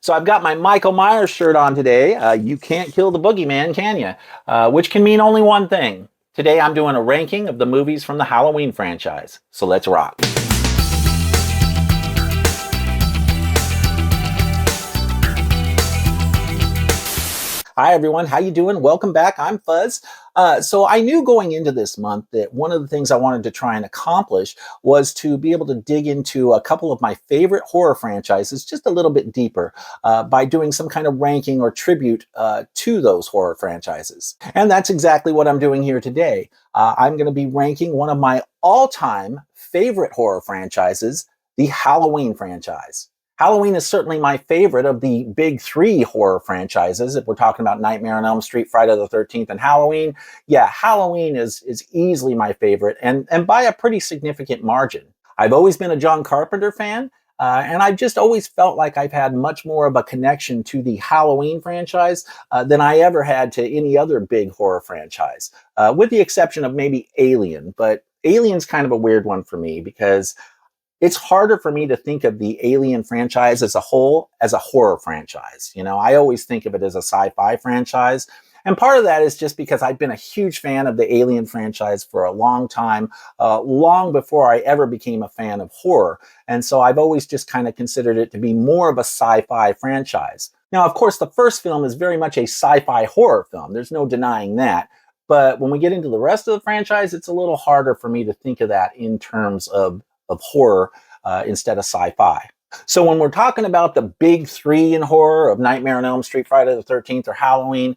So I've got my Michael Myers shirt on today. You can't kill the boogeyman, can you? Which can mean only one thing. Today I'm doing a ranking of the movies from the Halloween franchise. So let's rock. Hi everyone, how you doing? Welcome back. I'm Fuzz. So I knew going into this month that one of the things I wanted to try and accomplish was to be able to dig into a couple of my favorite horror franchises just a little bit deeper by doing some kind of ranking or tribute to those horror franchises. And that's exactly what I'm doing here today. I'm going to be ranking one of my all-time favorite horror franchises, the Halloween franchise. Halloween is certainly my favorite of the big three horror franchises. If we're talking about Nightmare on Elm Street, Friday the 13th, and Halloween, yeah, Halloween is easily my favorite, and by a pretty significant margin. I've always been a John Carpenter fan, and I've just always felt like I've had much more of a connection to the Halloween franchise than I ever had to any other big horror franchise, with the exception of maybe Alien. But Alien's kind of a weird one for me because it's harder for me to think of the Alien franchise as a whole as a horror franchise. You know, I always think of it as a sci-fi franchise. And part of that is just because I've been a huge fan of the Alien franchise for a long time, long before I ever became a fan of horror. And so I've always just kind of considered it to be more of a sci-fi franchise. Now, of course, the first film is very much a sci-fi horror film. There's no denying that. But when we get into the rest of the franchise, it's a little harder for me to think of that in terms of horror instead of sci-fi. So when we're talking about the big three in horror of Nightmare on Elm Street, Friday the 13th, or Halloween,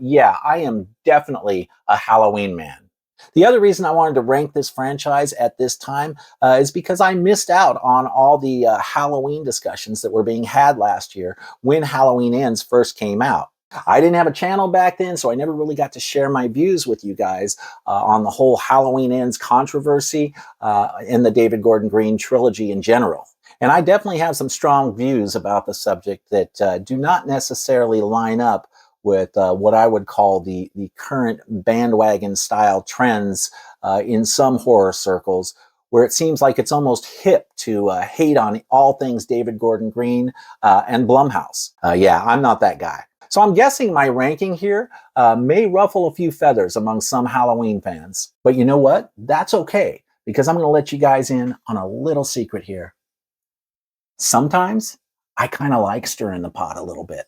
yeah, I am definitely a Halloween man. The other reason I wanted to rank this franchise at this time is because I missed out on all the Halloween discussions that were being had last year when Halloween Ends first came out. I didn't have a channel back then, so I never really got to share my views with you guys on the whole Halloween Ends controversy in the David Gordon Green trilogy in general. And I definitely have some strong views about the subject that do not necessarily line up with what I would call the current bandwagon style trends in some horror circles, where it seems like it's almost hip to hate on all things David Gordon Green and Blumhouse. Yeah, I'm not that guy. So I'm guessing my ranking here may ruffle a few feathers among some Halloween fans. But you know what? That's okay, because I'm going to let you guys in on a little secret here. Sometimes I kind of like stirring the pot a little bit.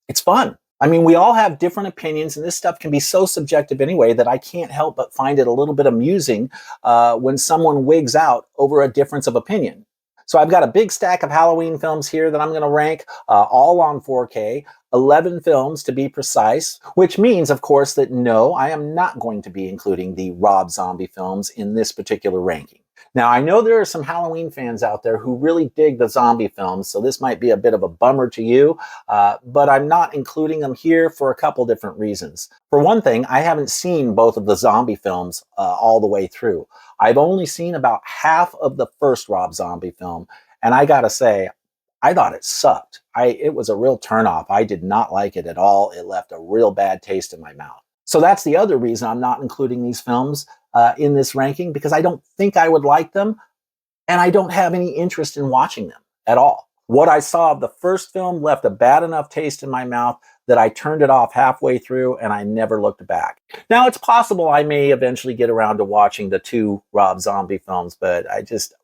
It's fun. I mean, we all have different opinions, and this stuff can be so subjective anyway that I can't help but find it a little bit amusing when someone wigs out over a difference of opinion. So I've got a big stack of Halloween films here that I'm going to rank all on 4K, 11 films to be precise, which means, of course, that no, I am not going to be including the Rob Zombie films in this particular ranking. Now, I know there are some Halloween fans out there who really dig the zombie films, so this might be a bit of a bummer to you, but I'm not including them here for a couple different reasons. For one thing, I haven't seen both of the zombie films all the way through. I've only seen about half of the first Rob Zombie film, and I gotta say, I thought it sucked. It was a real turnoff. I did not like it at all. It left a real bad taste in my mouth. So that's the other reason I'm not including these films in this ranking, because I don't think I would like them, and I don't have any interest in watching them at all. What I saw of the first film left a bad enough taste in my mouth that I turned it off halfway through and I never looked back. Now, it's possible I may eventually get around to watching the two Rob Zombie films, but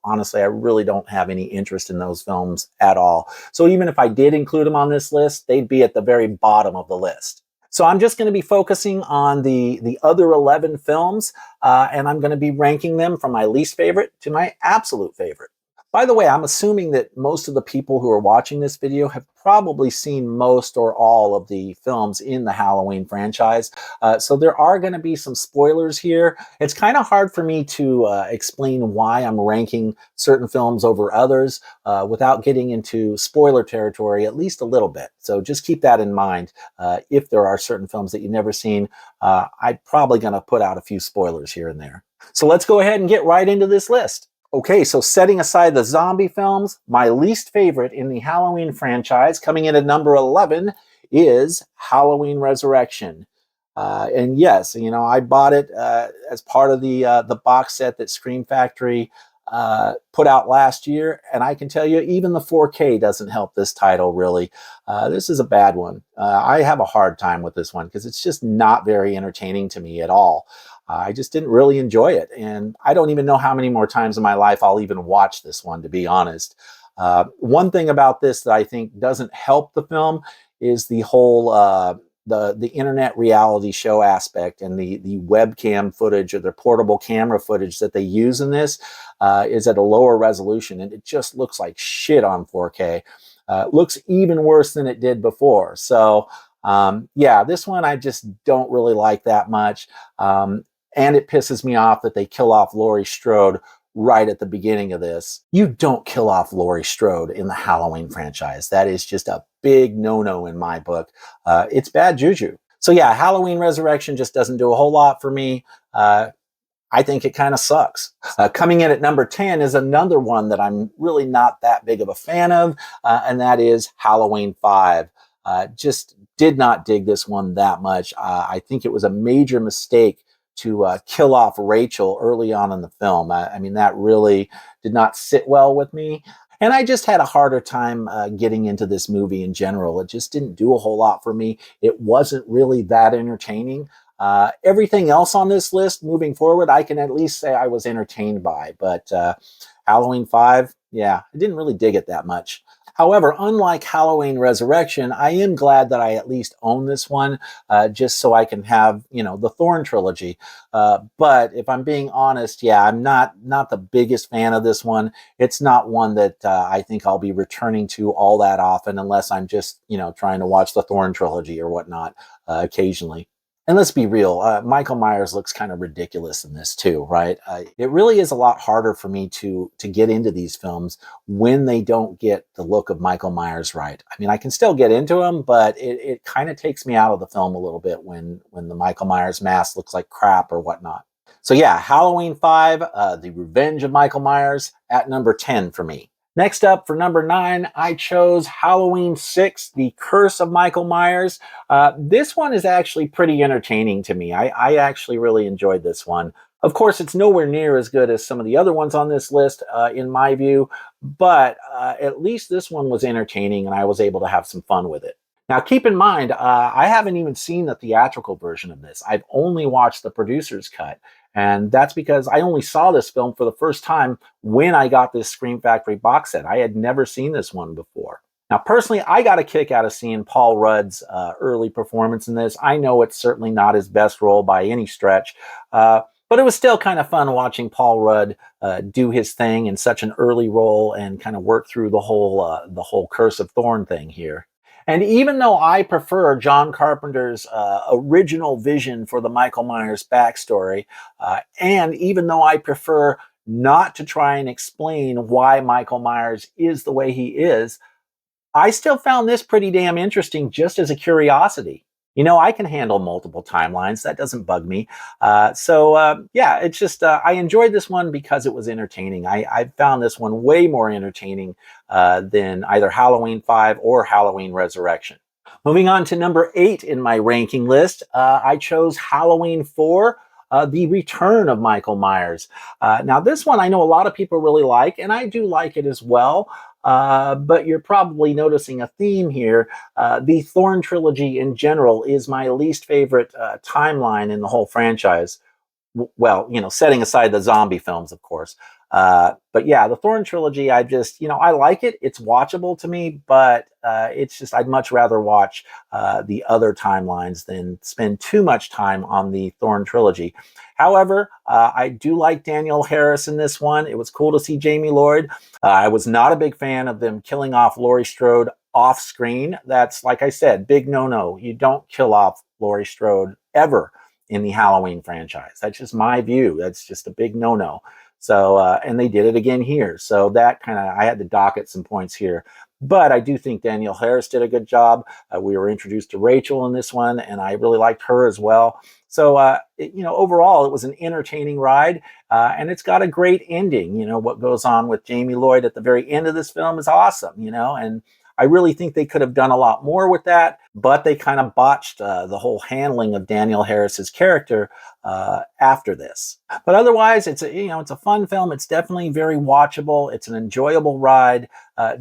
honestly, I really don't have any interest in those films at all. So even if I did include them on this list, they'd be at the very bottom of the list. So I'm just going to be focusing on the other 11 films, and I'm going to be ranking them from my least favorite to my absolute favorite. By the way, I'm assuming that most of the people who are watching this video have probably seen most or all of the films in the Halloween franchise. So there are going to be some spoilers here. It's kind of hard for me to explain why I'm ranking certain films over others without getting into spoiler territory at least a little bit. So just keep that in mind. If there are certain films that you've never seen, I'm probably going to put out a few spoilers here and there. So let's go ahead and get right into this list. Okay, so setting aside the zombie films, my least favorite in the Halloween franchise, coming in at number 11, is Halloween Resurrection. And yes, you know, I bought it as part of the box set that Scream Factory put out last year, and I can tell you, even the 4K doesn't help this title really. This is a bad one. I have a hard time with this one because it's just not very entertaining to me at all. I just didn't really enjoy it, and I don't even know how many more times in my life I'll even watch this one, to be honest. One thing about this that I think doesn't help the film is the whole the internet reality show aspect, and the webcam footage or the portable camera footage that they use in this is at a lower resolution, and it just looks like shit on 4K. Looks even worse than it did before. So yeah, this one I just don't really like that much. And it pisses me off that they kill off Laurie Strode right at the beginning of this. You don't kill off Laurie Strode in the Halloween franchise. That is just a big no-no in my book. It's bad juju. So yeah, Halloween Resurrection just doesn't do a whole lot for me. I think it kind of sucks. Coming in at number 10 is another one that I'm really not that big of a fan of, and that is Halloween 5. Just did not dig this one that much. I think it was a major mistake to kill off Rachel early on in the film. I mean, that really did not sit well with me. And I just had a harder time getting into this movie in general. It just didn't do a whole lot for me. It wasn't really that entertaining. Everything else on this list moving forward, I can at least say I was entertained by. But Halloween 5, yeah, I didn't really dig it that much. However, unlike Halloween Resurrection, I am glad that I at least own this one, just so I can have, you know, the Thorn trilogy. But if I'm being honest, yeah, I'm not the biggest fan of this one. It's not one that I think I'll be returning to all that often, unless I'm just, you know, trying to watch the Thorn trilogy or whatnot occasionally. And let's be real, Michael Myers looks kind of ridiculous in this too, right? It really is a lot harder for me to get into these films when they don't get the look of Michael Myers right. I mean, I can still get into them, but it kind of takes me out of the film a little bit when the Michael Myers mask looks like crap or whatnot. So yeah, Halloween 5, The Revenge of Michael Myers, at number 10 for me. Next up, for number 9, I chose Halloween 6, The Curse of Michael Myers. This one is actually pretty entertaining to me. I actually really enjoyed this one. Of course, it's nowhere near as good as some of the other ones on this list, in my view, but at least this one was entertaining and I was able to have some fun with it. Now, keep in mind, I haven't even seen the theatrical version of this. I've only watched the producer's cut. And that's because I only saw this film for the first time when I got this Scream Factory box set. I had never seen this one before. Now, personally, I got a kick out of seeing Paul Rudd's early performance in this. I know it's certainly not his best role by any stretch, but it was still kind of fun watching Paul Rudd do his thing in such an early role and kind of work through the whole Curse of Thorn thing here. And even though I prefer John Carpenter's original vision for the Michael Myers backstory, and even though I prefer not to try and explain why Michael Myers is the way he is, I still found this pretty damn interesting just as a curiosity. You know, I can handle multiple timelines. That doesn't bug me. Yeah, it's just, I enjoyed this one because it was entertaining. I found this one way more entertaining than either Halloween 5 or Halloween Resurrection. Moving on to number 8 in my ranking list, I chose Halloween 4. The Return of Michael Myers. Now, this one I know a lot of people really like, and I do like it as well. But you're probably noticing a theme here. The Thorn trilogy in general is my least favorite timeline in the whole franchise. Well, you know, setting aside the zombie films, of course. But yeah, the Thorn trilogy, I just, you know, I like it. It's watchable to me, but it's just, I'd much rather watch the other timelines than spend too much time on the Thorn trilogy. However, I do like Danielle Harris in this one. It was cool to see Jamie Lloyd. I was not a big fan of them killing off Laurie Strode off screen. That's, like I said, big no-no. You don't kill off Laurie Strode ever in the Halloween franchise. That's just my view. That's just a big no-no. So, and they did it again here. So that kind of, I had to dock at some points here. But I do think Danielle Harris did a good job. We were introduced to Rachel in this one, and I really liked her as well. So, you know, overall, it was an entertaining ride, and it's got a great ending. You know, what goes on with Jamie Lloyd at the very end of this film is awesome, you know, and I really think they could have done a lot more with that, but they kind of botched the whole handling of Danielle Harris's character after this. But otherwise, it's it's a fun film. It's definitely very watchable. It's an enjoyable ride,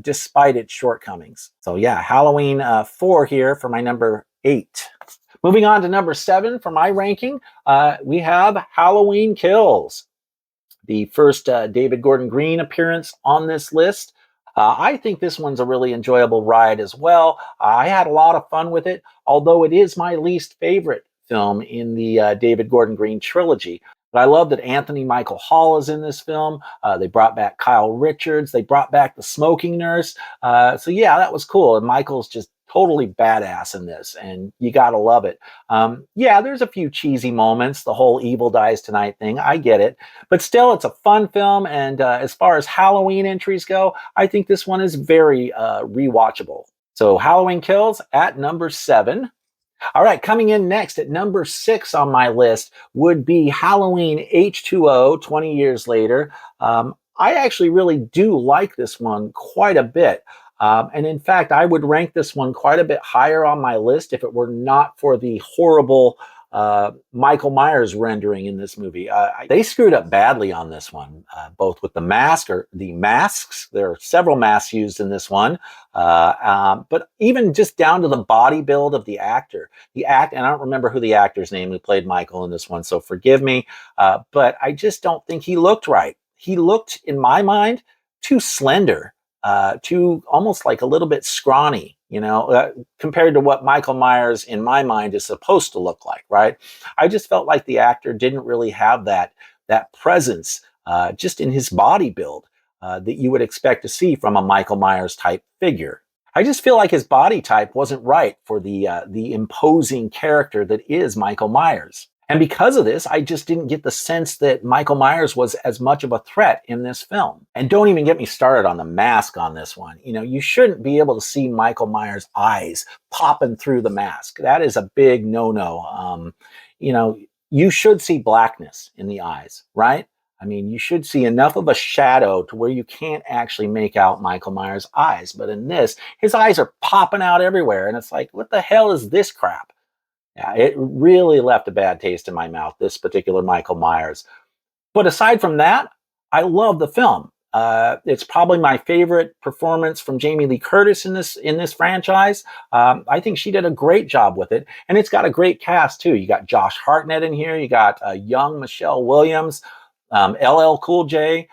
despite its shortcomings. So yeah, Halloween 4 here for my number 8. Moving on to number 7 for my ranking, we have Halloween Kills, the first David Gordon Green appearance on this list. I think this one's a really enjoyable ride as well. I had a lot of fun with it, although it is my least favorite film in the David Gordon Green trilogy. But I love that Anthony Michael Hall is in this film. They brought back Kyle Richards. They brought back the smoking nurse. So yeah, that was cool. And Michael's just totally badass in this, and you gotta love it. Yeah, there's a few cheesy moments, the whole evil dies tonight thing. I get it. But still, it's a fun film. And as far as Halloween entries go, I think this one is very rewatchable. So Halloween Kills at number 7. All right, coming in next at number 6 on my list would be Halloween H2O, 20 years later. I actually really do like this one quite a bit. And in fact, I would rank this one quite a bit higher on my list if it were not for the horrible Michael Myers rendering in this movie. They screwed up badly on this one, both with the mask or the masks. There are several masks used in this one, but even just down to the body build of the actor. And I don't remember who the actor's name who played Michael in this one, so forgive me. But I just don't think he looked right. He looked, in my mind, too slender. Too almost like a little bit scrawny, compared to what Michael Myers, in my mind, is supposed to look like, right? I just felt like the actor didn't really have that presence just in his body build that you would expect to see from a Michael Myers type figure. I just feel like his body type wasn't right for the imposing character that is Michael Myers. And because of this, I just didn't get the sense that Michael Myers was as much of a threat in this film. And don't even get me started on the mask on this one. You shouldn't be able to see Michael Myers' eyes popping through the mask. That is a big no-no. You should see blackness in the eyes, right? I mean, you should see enough of a shadow to where you can't actually make out Michael Myers' eyes. But in this, his eyes are popping out everywhere. And it's like, what the hell is this crap? Yeah, it really left a bad taste in my mouth, this particular Michael Myers. But aside from that, I love the film. It's probably my favorite performance from Jamie Lee Curtis in this franchise. I think she did a great job with it, and it's got a great cast too. You got Josh Hartnett in here. You got young Michelle Williams, LL Cool J,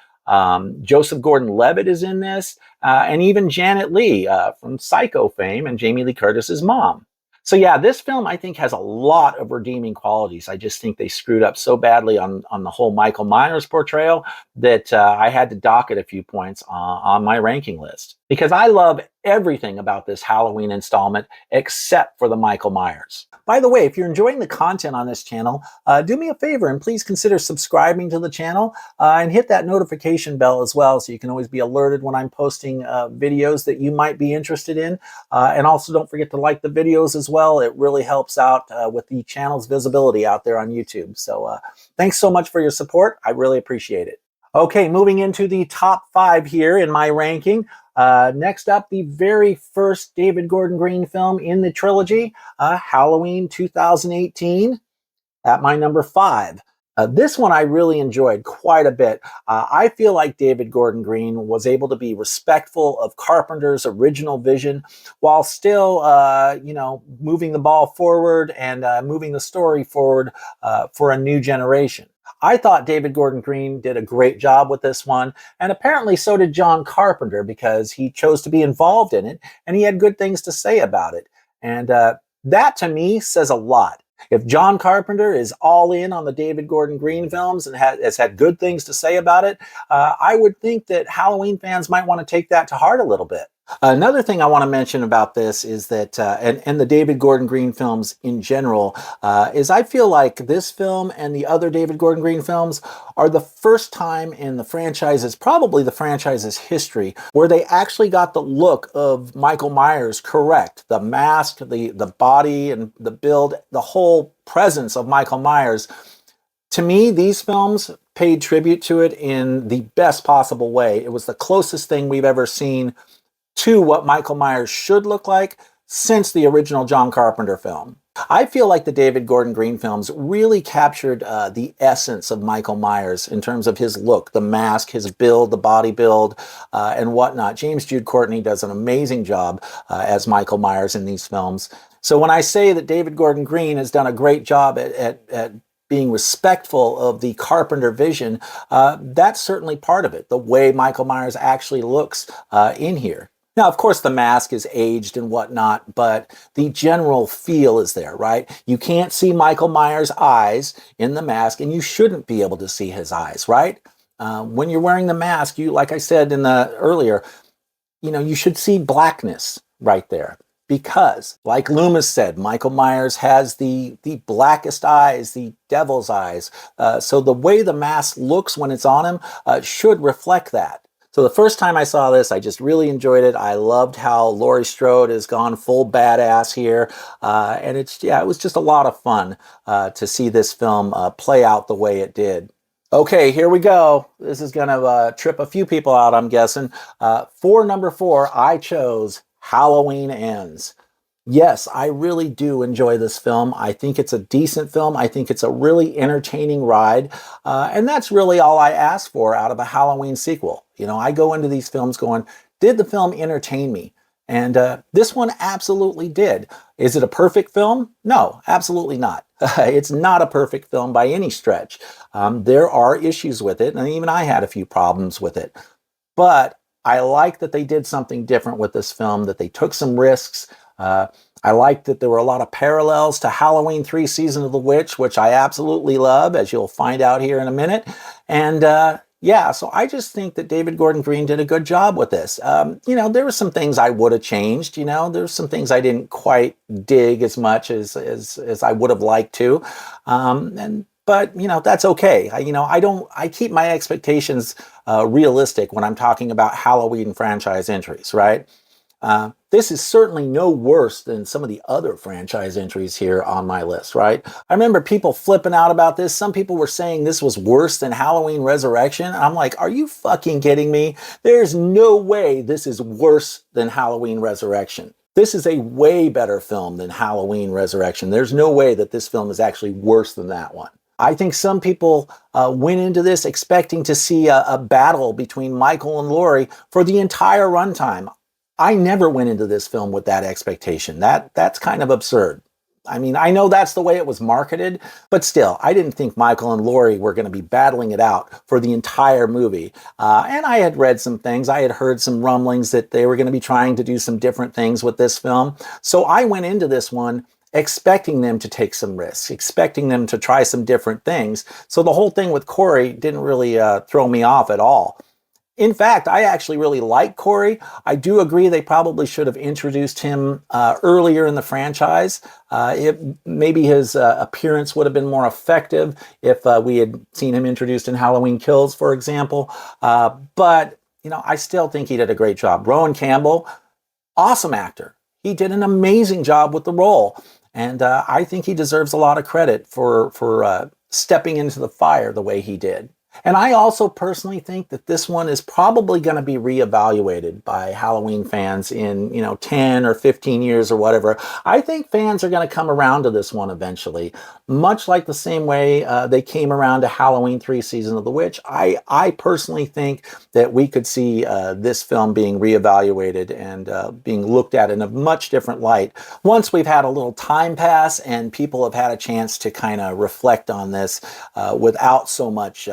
Joseph Gordon-Levitt is in this, and even Janet Leigh from Psycho fame and Jamie Lee Curtis's mom. So yeah, this film I think has a lot of redeeming qualities. I just think they screwed up so badly on the whole Michael Myers portrayal that I had to dock it a few points on my ranking list. Because I love everything about this Halloween installment except for the Michael Myers. By the way, if you're enjoying the content on this channel, do me a favor and please consider subscribing to the channel and hit that notification bell as well so you can always be alerted when I'm posting videos that you might be interested in. And also don't forget to like the videos as well. It really helps out with the channel's visibility out there on YouTube. So thanks so much for your support. I really appreciate it. Okay, moving into the top 5 here in my ranking. Next up, the very first David Gordon Green film in the trilogy, Halloween 2018, at my number 5. This one I really enjoyed quite a bit. I feel like David Gordon Green was able to be respectful of Carpenter's original vision while still, moving the ball forward and moving the story forward for a new generation. I thought David Gordon Green did a great job with this one, and apparently so did John Carpenter because he chose to be involved in it, and he had good things to say about it. And that, to me, says a lot. If John Carpenter is all in on the David Gordon Green films and has had good things to say about it, I would think that Halloween fans might want to take that to heart a little bit. Another thing I want to mention about this is that, and the David Gordon Green films in general, is I feel like this film and the other David Gordon Green films are the first time in the franchise's, probably the franchise's history, where they actually got the look of Michael Myers correct. The mask, the body and the build, the whole presence of Michael Myers. To me, these films paid tribute to it in the best possible way. It was the closest thing we've ever seen to what Michael Myers should look like since the original John Carpenter film. I feel like the David Gordon Green films really captured the essence of Michael Myers in terms of his look, the mask, his build, the body build, and whatnot. James Jude Courtney does an amazing job as Michael Myers in these films. So when I say that David Gordon Green has done a great job at being respectful of the Carpenter vision, that's certainly part of it, the way Michael Myers actually looks in here. Now, of course, the mask is aged and whatnot, but the general feel is there, right? You can't see Michael Myers' eyes in the mask, and you shouldn't be able to see his eyes, right? When you're wearing the mask, you, like I said in the earlier, you should see blackness right there. Because, like Loomis said, Michael Myers has the blackest eyes, the devil's eyes. So the way the mask looks when it's on him should reflect that. So the first time I saw this, I just really enjoyed it. I loved how Laurie Strode has gone full badass here. And it was just a lot of fun to see this film play out the way it did. Okay, here we go. This is going to trip a few people out, I'm guessing. For number 4, I chose Halloween Ends. Yes, I really do enjoy this film. I think it's a decent film. I think it's a really entertaining ride. And that's really all I ask for out of a Halloween sequel. I go into these films going, did the film entertain me? And this one absolutely did. Is it a perfect film? No, absolutely not. It's not a perfect film by any stretch. There are issues with it, and even I had a few problems with it. But I like that they did something different with this film, that they took some risks. I liked that there were a lot of parallels to Halloween 3 Season of the Witch, which I absolutely love, as you'll find out here in a minute. And so I just think that David Gordon Green did a good job with this. There were some things I would have changed. There's some things I didn't quite dig as much as I would have liked to. But that's okay. I keep my expectations realistic when I'm talking about Halloween franchise entries, right? This is certainly no worse than some of the other franchise entries here on my list, right? I remember people flipping out about this. Some people were saying this was worse than Halloween Resurrection. I'm like, are you fucking kidding me? There's no way this is worse than Halloween Resurrection. This is a way better film than Halloween Resurrection. There's no way that this film is actually worse than that one. I think some people went into this expecting to see a battle between Michael and Laurie for the entire runtime. I never went into this film with that expectation. That's kind of absurd. I mean, I know that's the way it was marketed, but still, I didn't think Michael and Laurie were going to be battling it out for the entire movie. And I had read some things. I had heard some rumblings that they were going to be trying to do some different things with this film. So I went into this one expecting them to take some risks, expecting them to try some different things. So the whole thing with Corey didn't really throw me off at all. In fact, I actually really like Corey. I do agree they probably should have introduced him earlier in the franchise. Maybe his appearance would have been more effective if we had seen him introduced in Halloween Kills, for example. But I still think he did a great job. Rowan Campbell, awesome actor. He did an amazing job with the role. And I think he deserves a lot of credit for stepping into the fire the way he did. And I also personally think that this one is probably going to be reevaluated by Halloween fans in, 10 or 15 years or whatever. I think fans are going to come around to this one eventually, much like the same way they came around to Halloween 3 Season of the Witch. I personally think that we could see this film being reevaluated and being looked at in a much different light once we've had a little time pass and people have had a chance to kind of reflect on this without so much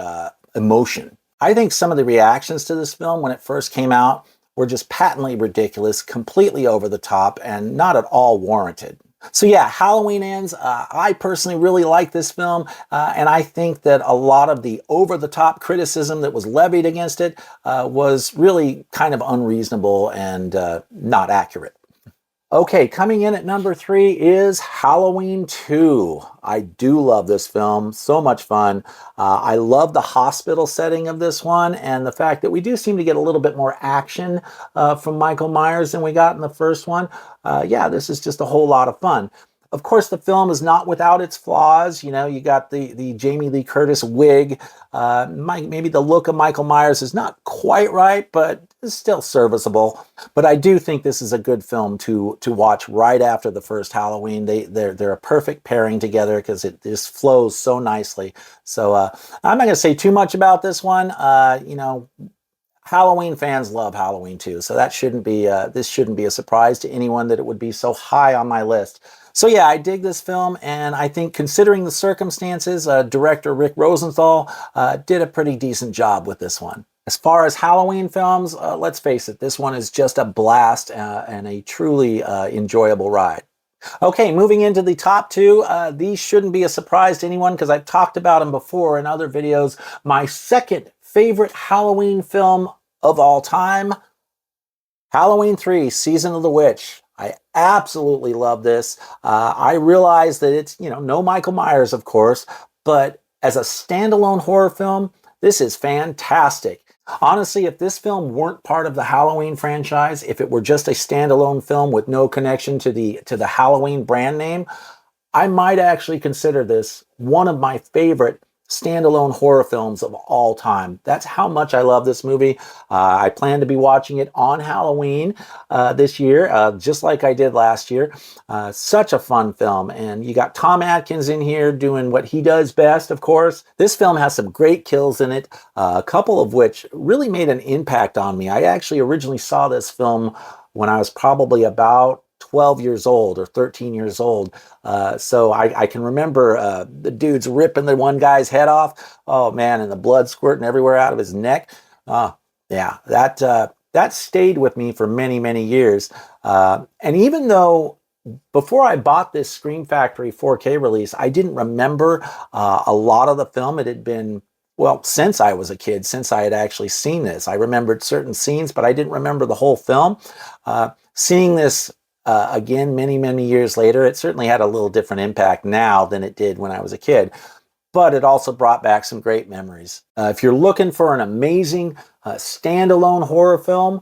emotion. I think some of the reactions to this film when it first came out were just patently ridiculous, completely over the top, and not at all warranted. So yeah, Halloween Ends. I personally really like this film, and I think that a lot of the over-the-top criticism that was levied against it was really kind of unreasonable and not accurate. Okay, coming in at number 3 is Halloween 2. I do love this film. So much fun. I love the hospital setting of this one and the fact that we do seem to get a little bit more action from Michael Myers than we got in the first one. This is just a whole lot of fun. Of course, the film is not without its flaws. You know, you got the Jamie Lee Curtis wig. Maybe the look of Michael Myers is not quite right, but it's still serviceable. But I do think this is a good film to watch right after the first Halloween. They're a perfect pairing together because it just flows so nicely. So I'm not going to say too much about this one. You know, Halloween fans love Halloween too, so that shouldn't be this shouldn't be a surprise to anyone that it would be so high on my list. So yeah, I dig this film, and I think considering the circumstances, director Rick Rosenthal did a pretty decent job with this one. As far as Halloween films, let's face it, this one is just a blast and a truly enjoyable ride. Okay, moving into the top two, these shouldn't be a surprise to anyone because I've talked about them before in other videos. My second favorite Halloween film of all time, Halloween 3, Season of the Witch. I absolutely love this. I realize that it's, you know, no Michael Myers, of course, but as a standalone horror film, this is fantastic. Honestly, if this film weren't part of the Halloween franchise, if it were just a standalone film with no connection to the Halloween brand name, I might actually consider this one of my favorite standalone horror films of all time. That's how much I love this movie. I plan to be watching it on Halloween this year, just like I did last year. Such a fun film, and you got Tom Atkins in here doing what he does best, of course. This film has some great kills in it, a couple of which really made an impact on me. I actually originally saw this film when I was probably about 12 years old or 13 years old. So I can remember the dudes ripping the one guy's head off. Oh man, and the blood squirting everywhere out of his neck. Yeah, that stayed with me for many, many years. And even though before I bought this Scream Factory 4K release, I didn't remember a lot of the film. It had been, well, since I was a kid, since I had actually seen this. I remembered certain scenes, but I didn't remember the whole film. Seeing this again, many, many years later, it certainly had a little different impact now than it did when I was a kid, but it also brought back some great memories. If you're looking for an amazing standalone horror film,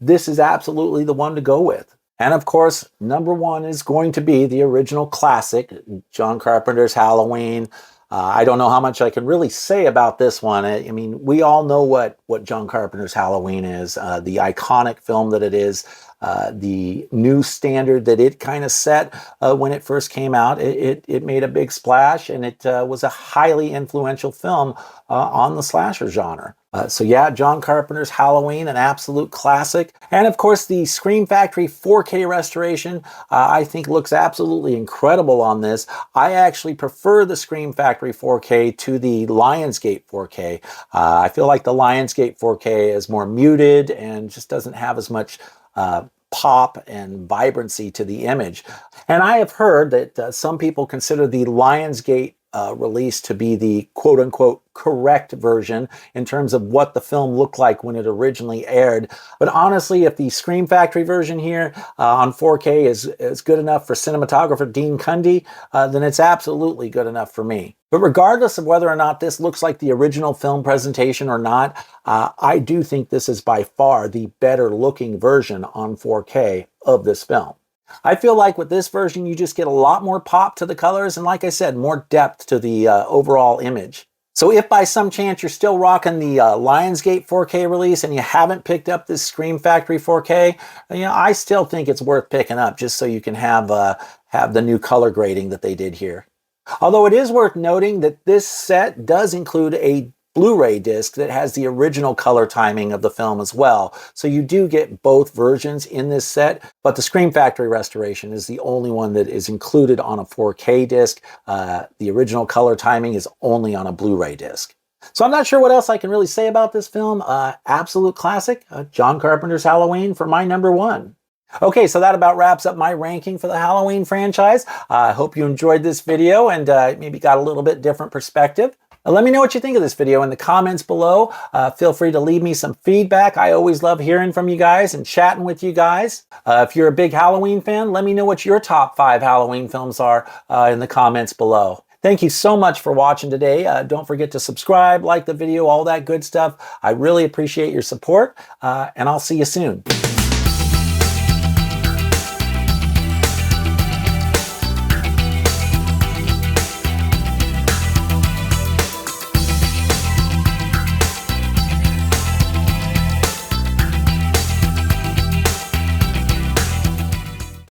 this is absolutely the one to go with. And of course, number one is going to be the original classic, John Carpenter's Halloween. I don't know how much I can really say about this one. I mean, we all know what John Carpenter's Halloween is, the iconic film that it is. The new standard that it kind of set when it first came out. It made a big splash, and it was a highly influential film on the slasher genre. So yeah, John Carpenter's Halloween, an absolute classic. And of course, the Scream Factory 4K restoration, I think looks absolutely incredible on this. I actually prefer the Scream Factory 4K to the Lionsgate 4K. I feel like the Lionsgate 4K is more muted and just doesn't have as much pop and vibrancy to the image. And I have heard that some people consider the Lionsgate release to be the quote-unquote correct version in terms of what the film looked like when it originally aired. But honestly, if the Scream Factory version here on 4K is good enough for cinematographer Dean Cundy, then it's absolutely good enough for me. But regardless of whether or not this looks like the original film presentation or not, I do think this is by far the better looking version on 4K of this film. I feel like with this version, you just get a lot more pop to the colors and, like I said, more depth to the overall image. So if by some chance you're still rocking the Lionsgate 4K release and you haven't picked up this Scream Factory 4K, you know, I still think it's worth picking up just so you can have the new color grading that they did here. Although it is worth noting that this set does include a Blu-ray disc that has the original color timing of the film as well. So you do get both versions in this set, but the Scream Factory restoration is the only one that is included on a 4K disc. The original color timing is only on a Blu-ray disc. So I'm not sure what else I can really say about this film. Absolute classic, John Carpenter's Halloween for my number one. Okay, so that about wraps up my ranking for the Halloween franchise. I hope you enjoyed this video and maybe got a little bit different perspective. Let me know what you think of this video in the comments below. Feel free to leave me some feedback. I always love hearing from you guys and chatting with you guys. If you're a big Halloween fan, let me know what your top 5 Halloween films are in the comments below. Thank you so much for watching today. Don't forget to subscribe, like the video, all that good stuff. I really appreciate your support, and I'll see you soon.